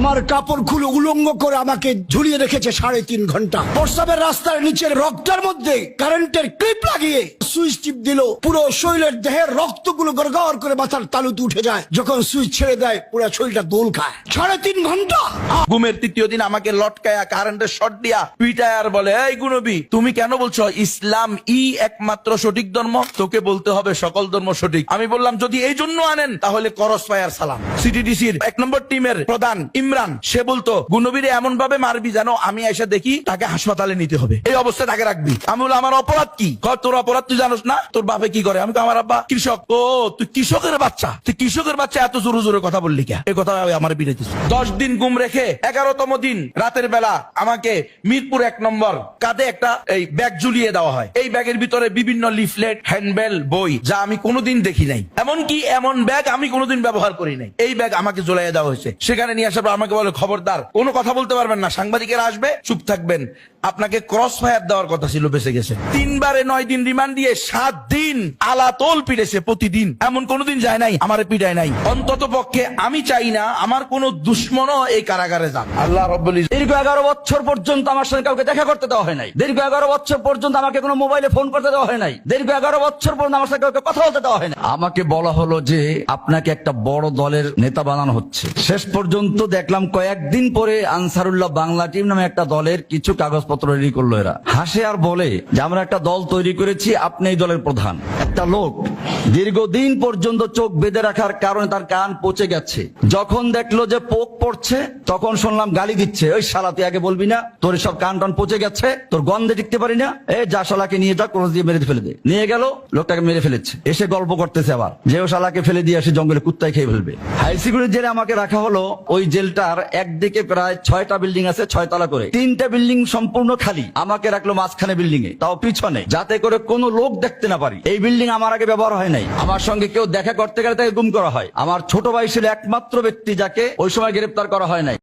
আমার কাপড় খুলে উলঙ্গ করে আমাকে ঝুলিয়ে রেখেছে 3.5 ঘন্টা। প্রস্রাবের রাস্তার নিচের রক্তের মধ্যে কারেন্টের ক্লিপ লাগিয়ে সুইচ টিপ দিল, পুরো শরীরের দেহের রক্তগুলো গড়গড় করে মাথার তালুতে উঠে যায়। যখন সুইচ ছেড়ে দেয় পুরো শরীরটা দোল খায়। 3.5 ঘন্টা। ঘুমের তৃতীয় দিন আমাকে লটকায়া কারেন্টের শর্ট দিয়া পিটায় আর বলে, এই গুনবী, তুমি কেন বলছো ইসলাম একমাত্র সঠিক ধর্ম? তোকে বলতে হবে সকল ধর্ম সঠিক। আমি বললাম, যদি এই জন্য আনেন তাহলে করস পায়ার সালাম। সিটিডিসির 1 নম্বর টিমের প্রধান ইমরান, সে বলতো গুনবীরে এমন ভাবে মারবি জানো আমি এসে দেখি তাকে হাসপাতালে নিতে হবে, এই অবস্থায় তাকে রাখবি। আমি বললাম, আমার অপরাধ কি? তোর অপরাধ তুই জানোস না? তোর বাপে কি করে? আমি আমার আব্বা কৃষক। ও তুই কৃষকের বাচ্চা, তুই কৃষকের বাচ্চা এত জোরে জোরে কথা বললি কে? এই কথা আমার বিরেছিস। 10 দিন ঘুম রেখে 11তম দিন রাতের বেলা আমাকে মিরপুর 1 নম্বর কাঁধে একটা এই ব্যাগ ঝুলিয়ে দেওয়া হয়। এই ব্যাগের ভিতরে বিভিন্ন লিফলেট, হ্যান্ডবেল, বই, যা আমি কোনোদিন দেখি নাই। এমনকি এমন ব্যাগ আমি কোনোদিন ব্যবহার করি নাই। এই ব্যাগ আমাকে ঝুলাইয়া দেওয়া হয়েছে। সেখানে নিয়ে আসার পর আমাকে বলে, খবরদার কোনো কথা বলতে পারবেন না, সাংবাদিকেরা আসবে, চুপ থাকবেন। আপনাকে ক্রস ফায়ার দেওয়ার কথা ছিল, বেঁচে গেছে। 3 বারে 9 দিন রিমান্ড দিয়ে 7 দিন আলাতোল পিটেছে প্রতিদিন। এমন কোনোদিন যায় নাই আমারে পিটায় নাই। অন্তত পক্ষে আমি চাই না আমার কোন দুশ্মনও এই কারাগারে যান। আল্লাহ রাব্বুল ইজ্জত। দীর্ঘ 11 বছর পর্যন্ত আমার সঙ্গে কাউকে দেখা করতে দেওয়া হয় নাই। দীর্ঘ 11 বছর পর্যন্ত আমাকে কোনো মোবাইলে ফোন করতে দেওয়া হয় নাই। দীর্ঘ 11 বছর পর্যন্ত আমার সঙ্গে কাউকে কথা বলতে দেওয়া হয় না। আমাকে বলা হলো যে আপনাকে একটা বড় দলের নেতা বানানো হচ্ছে। শেষ পর্যন্ত দেখলাম কয়েকদিন পরে আনসারুল্লাহ বাংলা টিম নামে একটা দলের কিছু কাগজপত্র রেডি করলো। এরা হাসে আর বলে যে আমরা একটা দল তৈরি করেছি, আপনি এই দলের প্রধান। একটা লোক দীর্ঘদিন পর্যন্ত চোখ বেঁধে রাখার কারণে তার কান পচে গেছে। যখন দেখলো যে পোক পড়ছে তখন শুনলাম গালি দিচ্ছে, ওই শালা তুই আগে বলবি না, তোর সব কান টান পচে গেছে, তোর গন্ধে টিকতে পারি না, এই যা শালাকে নিয়ে যা, ক্রস দিয়ে মেরে ফেলে দে। নিয়ে গেল, লোকটাকে মেরে ফেলেছে। এসে গল্প করতেছে আবার যে ও শালাকে ফেলে দিয়ে আসে জঙ্গলে কুত্তায় খেয়ে ফেলবে। হাই সিকিউরিটি জেলে আমাকে রাখা হলো। ওই জেলটার একদিকে প্রায় 6টা বিল্ডিং আছে, 6 তলা করে। 3টা বিল্ডিং সম্পূর্ণ খালি। আমাকে রাখলো মাঝখানে বিল্ডিং এ, তাও পিছনে, যাতে করে কোনো লোক দেখতে না পারি। এই বিল্ডিং আমার আগে ব্যবহার হয় নাই। আমার সঙ্গে কেউ দেখা করতে গেলে তাকে গুম করা হয়। আমার ছোট ভাই ছিল একমাত্র ব্যক্তি যাকে ওই সময় গ্রেপ্তার করা হয় নাই।